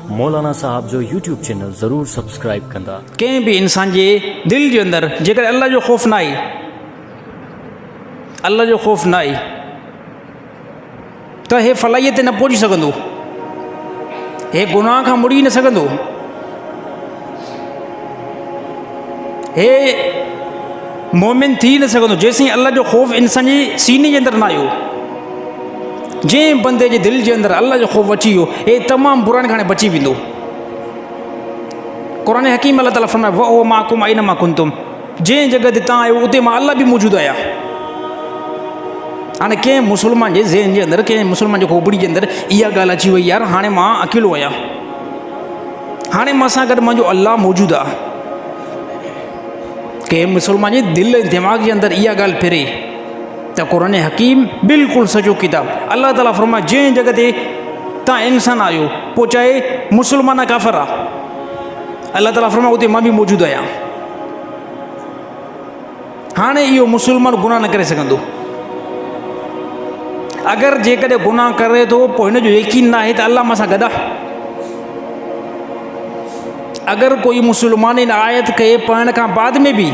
मौलाना साहब जो YouTube channel ज़रूर subscribe कंदा। कंहिं बि इंसान जे दिलि जे अंदरि जेकर अल्लाह जो ख़ौफ़ न आहे, अल्लाह जो ख़ौफ़ न आहे त हे फलाईअ ते न पहुची सघंदो, हे गुनाह खां मुड़ी न सघंदो, हे मोमिन थी न सघंदो जेसीं अल्लाह जो ख़ौफ़ इंसान जे सीने जे अंदरि न आयो। जंहिं बंदे जे दिलि जे अंदरि अल्लाह जो ख़ौफ़ अची वियो, हे तमामु बुराइनि खां बची वेंदो। क़ुरान हकीम अल्लाह ताला फरमाए वहो माकुम आइना मा कुंतुम, जंहिं जॻह ते तव्हां आहियो उते मां अल्लाह बि मौजूदु आहियां। हाणे कंहिं मुस्लमान जे ज़हन जे अंदरि, कंहिं मुस्लमान जे खोपड़ी जे अंदरि इहा ॻाल्हि अची वई, यार हाणे मां अकेलो आहियां, हाणे मां सां गॾु मुंहिंजो अल्लाह मौजूदु आहे। कंहिं मुस्लमान जे दिलि दिमाग़ जे अंदरि इहा ॻाल्हि फिरे त क़ुरान हकीम बिल्कुलु सचो किताबु। अल्लाह ताला फरमाए जंहिं जॻह ते तव्हां इंसान आहियो, पोइ चाहे मुस्लमान काफ़िर आहे, अल्लाह ताला फरमाए उते मां बि मौजूदु आहियां। हाणे इहो मुस्लमान गुनाह न करे सघंदो। अगरि जेकॾहिं गुनाह करे थो पोइ हिन जो यकीन न आहे त अल्लाह मां सां गॾु आहे। अगरि कोई मुस्लमान इन आयत खे पढ़ण खां बाद में बि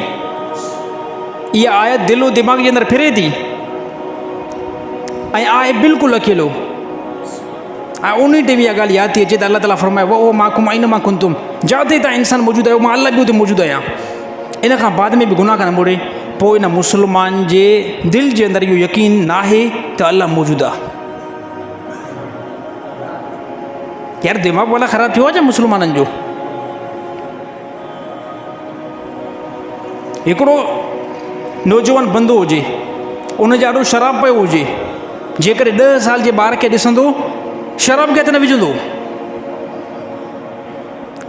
इहा आयत दिलो दिमाग़ जे अंदरि फिरे थी ऐं आहे बिल्कुलु अकेलो, ऐं उन ते बि इहा ॻाल्हि यादि थी अचे त अल्लाह ताला फरमाए वो माकुम आइना मा कुंतुम, जिते तव्हां इंसान मौजूदु आहियो मां अल्लाह बि उते मौजूदु आहियां। इन खां बाद में बि गुनाह खां न मुड़े, पोइ इन मुस्लमान जे दिलि जे अंदरि इहो यकीन न आहे त अल्लाह मौजूदु आहे। यार दिमाग़ वाला ख़राबु थियो आहे छा मुस्लमाननि जो? हिकिड़ो नौजवान बंदो हुजे, उन जो ॾाढो शराब पियो हुजे, जेकर 10 साल जे ॿार खे ॾिसंदो शराब खे हथ न विझंदो,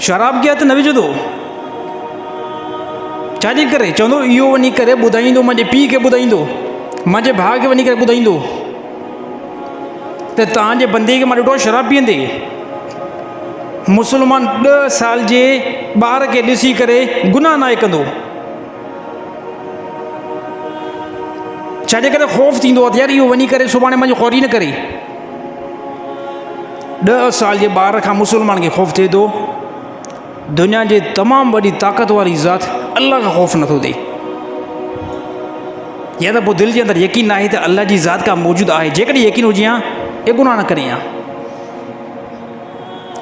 शराब खे हथ न विझंदो। छाजे करे? चवंदो इहो वञी करे ॿुधाईंदो, मुंहिंजे पीउ खे ॿुधाईंदो, मुंहिंजे भाउ खे वञी करे ॿुधाईंदो त तव्हांजे बंदे खे मां ॾिठो शराब पीअंदे। मुस्लमान 10 साल जे ॿार खे ॾिसी करे गुनाह न कंदो। छाजे करे? ख़ौफ़ थींदो आहे यार इहो वञी करे सुभाणे मुंहिंजो ख़ौरी न करे। 10 साल जे ॿार खां मुस्लमान खे ख़ौफ़ थिए थो। दुनिया जे तमामु वॾी ताक़त वारी ज़ात अल्लाह खां ख़ौफ़ नथो थिए। या त पोइ दिलि जे अंदरि यकीन न आहे त अल्लाह जी ज़ात का मौजूदु आहे। जेकॾहिं यकीन हुजे हा हे गुनाह न करे हा।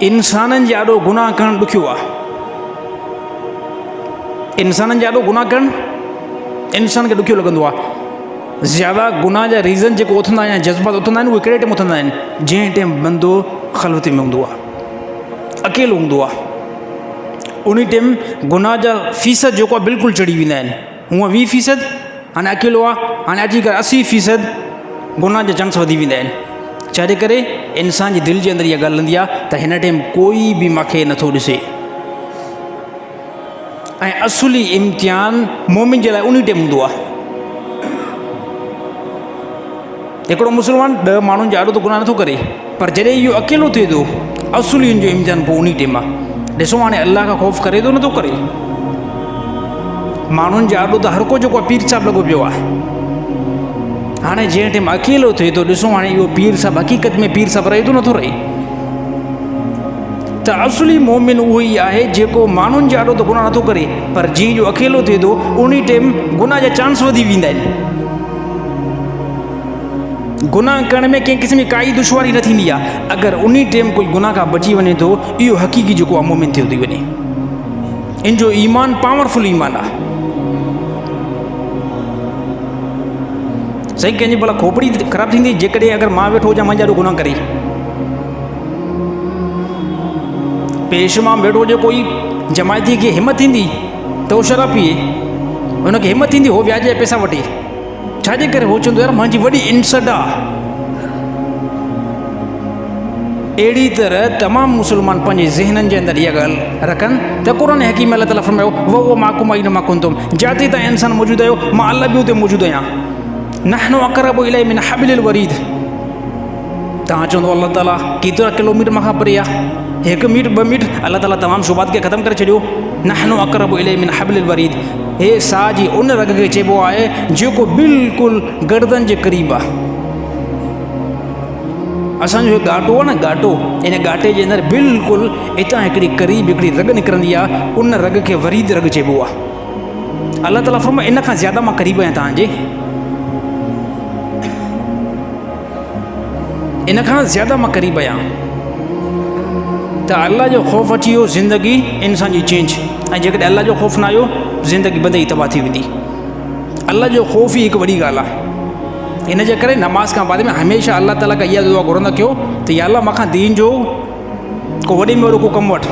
इंसाननि जे ॾाढो गुनाह करणु ॾुखियो आहे। इंसाननि जे ॾाढो गुनाह करणु इंसान खे ॾुखियो लॻंदो आहे। ज़्यादा गुनाह जा रीज़न जेको उथंदा आहिनि, जज़्बात उथंदा आहिनि, उहे कहिड़े टाइम उथंदा आहिनि? जंहिं टाइम बंदो ख़लवत में हूंदो आहे, अकेलो हूंदो आहे। उन टाइम गुनाह जा फ़ीसद जेको आहे बिल्कुलु चढ़ी वेंदा आहिनि। हूअं 20% हाणे अकेलो आहे, हाणे अची करे 80% गुनाह जा चांस वधी वेंदा आहिनि। छाजे करे? इंसान जी दिलि जे अंदरि इहा ॻाल्हि हलंदी आहे त हिन टाइम कोई बि मूंखे नथो ॾिसे। ऐं असुली इम्तिहान मोमिन जे लाइ उन टाइम हूंदो आहे। हिकिड़ो मुस्लमान 10 माण्हुनि जो ॾाढो त गुनाह नथो करे, पर जॾहिं इहो अकेलो थिए थो असुली जो इम्तिहान पोइ उन टाइम आहे। ॾिसो हाणे अल्लाह खां ख़ौफ़ करे थो नथो करे। माण्हुनि जो ॾाढो त हर को जेको आहे पीर साहिबु लॻो पियो आहे। हाणे जंहिं टाइम अकेलो थिए थो, ॾिसो हाणे इहो पीर साहिबु हक़ीक़त में पीर साहिबु रहे थो नथो रहे। त असुली मोमिन उहो ई आहे जेको माण्हुनि जो ॾाढो त गुनाह नथो करे, पर जीअं जो अकेलो थिए थो उन टाइम गुनाह जा चांस वधी वेंदा आहिनि। गुनाह करण में कंहिं क़िस्म जी काई दुश्वारी न थींदी आहे। अगरि उन टाइम कोई गुनाह खां बची वञे थो, इहो हक़ीक़ी जेको आहे मोमिन थियो थी वञे। इन जो ईमान पावरफुल ईमान आहे। सही, कंहिंजी भला खोपड़ी ख़राबु थींदी जेकॾहिं अगरि मां वेठो हुजां मुंहिंजा ॾाढो गुनाह करे, पेश मां वेठो हुजे कोई जमायती खे हिमत थींदी त उहो शराब पीए, हुनखे हिमत थींदी उहो व्याज जा पैसा वठे। छाजे करे? हो चवंदो यार मुंहिंजी वॾी इंसट आहे। अहिड़ी तरह तमामु मुस्लमान पंहिंजे ज़हननि जे अंदरि इहा ॻाल्हि रखनि त क़ुरान हकीम अल्लाह ताला फरमायो वो माकुम आइना मा कुंतुम, जिते तव्हां इंसान मौजूदु आहियो मां अल्लाह बि उते मौजूदु आहियां। नहनु अक़रबु इलैहि मिन हब्लिल वरीद। तव्हां चवंदो अल्लाह ताला केतिरा किलोमीटर मूंखां परे आहे? 1 मीटर 2 मीटर। अल्लाह ताला तमामु शुबात खे ख़तमु करे छॾियो। नहनु अक़रबु इलैहि मिन हब्लिल वरीद, हे साह जी उन रग खे चइबो आहे जेको बिल्कुलु गर्दन जे क़रीब आहे। असांजो घाटो आहे न, घाटो, इन घाटे जे अंदरि बिल्कुलु हितां हिकिड़ी क़रीब हिकिड़ी रग निकिरंदी आहे, उन रग खे वरीद रग चइबो आहे। अलाह ताला फरमाए इन खां ज़्यादा मां क़रीब आहियां तव्हांजे, इन खां ज़्यादा मां क़रीब आहियां। त अलाह जो ख़ौफ़ अची वियो, ज़िंदगी इंसान जी चेंज। ऐं जेकॾहिं अलाह जो ख़ौफ़ न आयो, ज़िंदगी बंदे जी तबाह थी वेंदी। अलाह जो ख़ौफ़ ई हिकु वॾी ॻाल्हि आहे। इन जे करे नमाज़ खां बाद में हमेशह अलाह ताला खां इहा दुआ घुरंदा कयो त या अलाह मूंखां दीन जो को वॾे में वॾो को कमु वठि।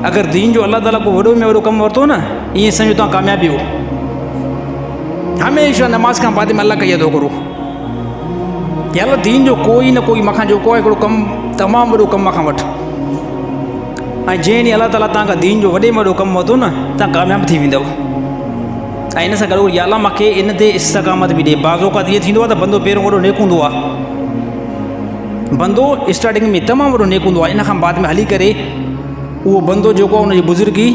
अगरि दीन जो अलाह ताला को वॾो में वॾो कमु वरितो न, ईअं सम्झो तव्हां कामयाबी हो। हमेशह नमाज़ खां बाद में अलाह खां इहा दुआ करो, या अलाह दीन जो कोई न कोई मूंखां जेको आहे हिकिड़ो कमु, तमामु वॾो कमु मूंखां वठि। ऐं जंहिं ॾींहुं अलाह ताला तव्हांखां दीन जो वॾे में वॾो कमु वरितो न, तव्हां कामयाबु थी वेंदव। ऐं इन सां गॾु या अलाह मूंखे इन ते इस्तक़ामत बि ॾे। बाज़ औक़ात ईअं थींदो आहे त बंदो पहिरियों वॾो नेक हूंदो आहे, बंदो स्टार्टिंग में तमामु वॾो नेक हूंदो आहे, इन खां बाद में हली करे उहो बंदो जेको आहे उनजी बुज़ुर्गी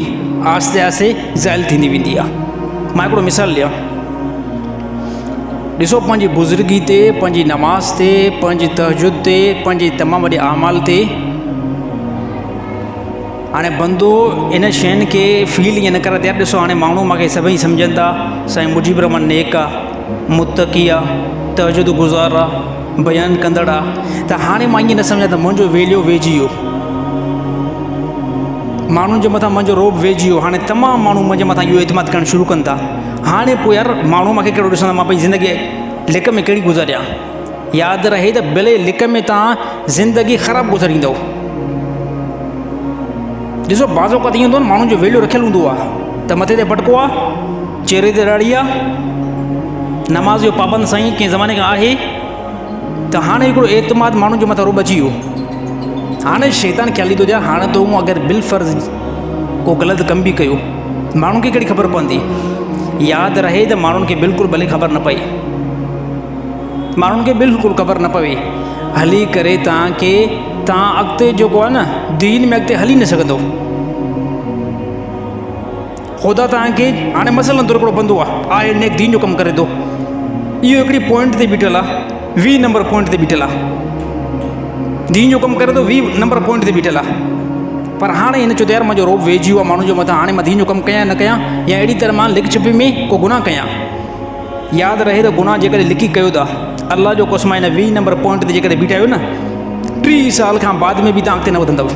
आहिस्ते आहिस्ते ज़ाइल थींदी वेंदी आहे। मां हिकिड़ो मिसाल ॾियां, ॾिसो पंहिंजी बुज़ुर्गी ते, पंहिंजी नमाज़ ते, पंहिंजी तहजुद ते, पंहिंजे तमामु वॾे अमाल ते हाणे बंदो इन शयुनि खे फील ईअं न करे तयारु। ॾिसो हाणे माण्हू मूंखे सभई सम्झनि था साईं मुजीब रहमान नेक आहे, मुतक़ी आहे, तहजुद गुज़ार आहे, बयानु कंदड़ आहे, त हाणे मां ईअं न सम्झां त मुंहिंजो वेलियो वेझी वियो, माण्हुनि जे मथां मुंहिंजो रोब वेझी वियो। हाणे तमामु माण्हू मुंहिंजे मथां इहो एतमाद करणु शुरू कनि था। हाणे पोइ यार माण्हू मूंखे कहिड़ो ॾिसंदा, मां पंहिंजी ज़िंदगी लिक में कहिड़ी गुज़ारियां। यादि रहे त भले लिक में तव्हां ज़िंदगी ख़राबु गुज़ारींदव। ॾिसो बाज़ औक़ात ईअं हूंदो न, माण्हुनि जो वेलियो रखियलु हूंदो आहे त मथे ते भटको आहे, चहिरे ते ॾाढ़ी आहे, नमाज़ जो पाबंद साईं कंहिं ज़माने खां आहे, त हाणे हिकिड़ो एतमाद माण्हुनि जे मथां रोब अची वियो। हाणे शैतान ख़्याली थो ॾिया, हाणे त हूअं अगरि बिलफ़र्ज़ को ग़लति कमु बि कयो, माण्हुनि खे कहिड़ी ख़बर पवंदी। यादि रहे त माण्हुनि खे बिल्कुलु भले ख़बर न पए, माण्हुनि खे बिल्कुलु ख़बर न पवे, हली करे तव्हां अॻिते जेको आहे न दीन में अॻिते हली न सघंदो। ख़ुदा तव्हांखे हाणे मसइलो तो हिकिड़ो बंदो आहे नेक दीन जो कमु करे थो, इहो हिकिड़ी पॉइंट ते बीठल आहे, 20 नंबर पॉइंट ते बीठल आहे, दीन जो कमु करे थो 20 नंबर पॉइंट ते बीठल आहे। पर हाणे हिन चयो त यार मुंहिंजो रोब वेझी वियो आहे माण्हुनि जे मथां, हाणे मां दीन जो कमु कयां न कयां, या अहिड़ी तरह मां लिक छिपी में को गुनाह कयां। यादि रहे त गुनाह जेकॾहिं लिकी कयो था, अलाह जो कसम हिन 20 नंबर पॉइंट ते जेकॾहिं बीठा आहियो न, 3 साल खां बाद में बि तव्हां अॻिते न वधंदव।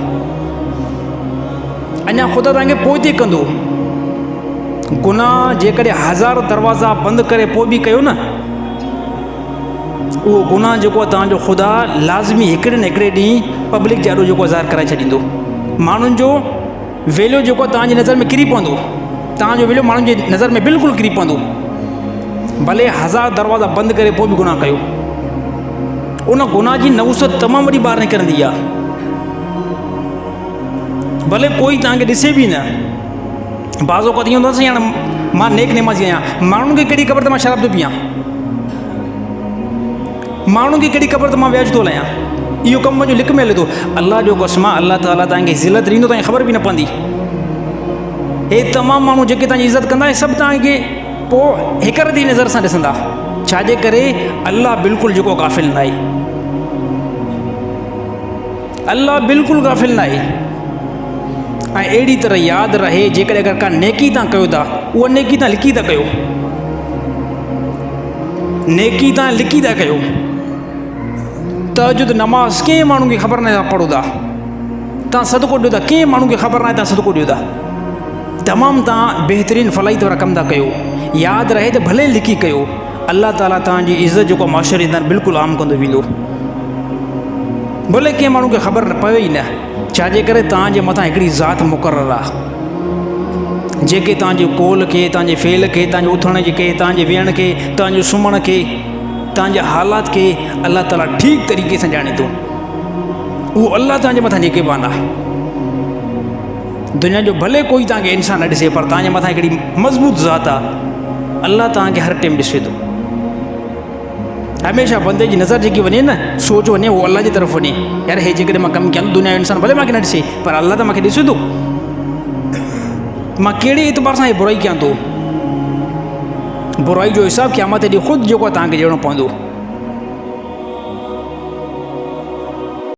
अञा ख़ुदा तव्हांखे पोइ ते कंदो। गुनाह जेकॾहिं 1000 दरवाज़ा बंदि करे पोइ बि कयो न, उहो गुनाह जेको आहे तव्हांजो ख़ुदा लाज़मी हिकिड़े न हिकिड़े ॾींहुं पब्लिक जाॾो जेको ज़ाहिर कराए छॾींदो। माण्हुनि जो वेलियो जेको आहे तव्हांजी नज़र में किरी पवंदो, तव्हांजो वेलियो माण्हुनि जी नज़र में बिल्कुलु किरी पवंदो। भले 1000 दरवाज़ा बंदि करे पोइ बि गुनाह कयो, उन गुनाह जी नवुसत तमामु वॾी ॿाहिरि निकिरंदी आहे। भले कोई तव्हांखे ॾिसे बि न, बाज़ औक़ात ईअं हूंदो आहे हाणे मां नेक नेमाज़ी आहियां, माण्हुनि खे कहिड़ी ख़बर त मां शराब थो पियां, माण्हुनि खे कहिड़ी ख़बर त मां व्याज थो हलायां, इहो कमु मुंहिंजो लिक में हले थो। अलाह जो कसम आहे अलाह ताला तव्हांखे ज़िलत ॾींदो, तव्हांखे ख़बर बि न पवंदी। हे तमामु माण्हू जेके तव्हांजी इज़त कंदा आहिनि सभु तव्हांखे पोइ हिक रती नज़र सां ॾिसंदा, छाजे करे अलाह बिल्कुलु जेको गाफ़िल न आहे, अलाह बिल्कुलु गाफ़िल न आहे। ऐं अहिड़ी तरह यादि रहे जेकॾहिं अगरि का नेकी तव्हां कयो था, उहा नेकी तव्हां लिकी था कयो, नेकी तव्हां लिकी था कयो। तहजुद नमाज़ कंहिं माण्हू खे ख़बर न आहे पढ़ो था, तव्हां सदको ॾियो था, कंहिं माण्हू खे ख़बर न आहे तव्हां सदको ॾियो था, तमामु तव्हां बहितरीनु फलाइत वारा कमु था कयो। यादि रहे त भले लिकी कयो, अलाह ताला तव्हांजी इज़त जेको माशरे अंदरि बिल्कुलु आम कंदो वेंदो, भले कंहिं माण्हू खे ख़बर न पवे ई न। छाजे करे तव्हांजे मथां हिकिड़ी ज़ात मुक़ररु आहे, जेके तव्हांजे कोल खे, तव्हांजे फेल खे, तव्हांजे उथण खे, तव्हांजे वेहण खे, तव्हांजे सुम्हण खे, तव्हांजे हालात खे अलाह ताला ठीकु तरीक़े सां ॼाणे थो। उहो अलाह तव्हांजे मथां निगहबान आहे। दुनिया जो भले कोई तव्हांखे इंसान न ॾिसे, पर तव्हांजे मथां हिकिड़ी मज़बूत ज़ात आहे, अलाह तव्हांखे हर टाइम ॾिसे थो। हमेशह बंदे जी नज़र जेकी वञे न, सोच वञे उहो अलाह जी तरफ़ वञे, यार हे जेकॾहिं मां कमु कयां दुनिया जो इंसान भले मूंखे न ॾिसे, पर अलाह त मूंखे ॾिसे थो, मां कहिड़े एतबार सां हे बुराई कयां थो। बुराई जो हिसाबु क़यामत ॾींहुं ख़ुदि जेको आहे तव्हांखे ॾियणो पवंदो।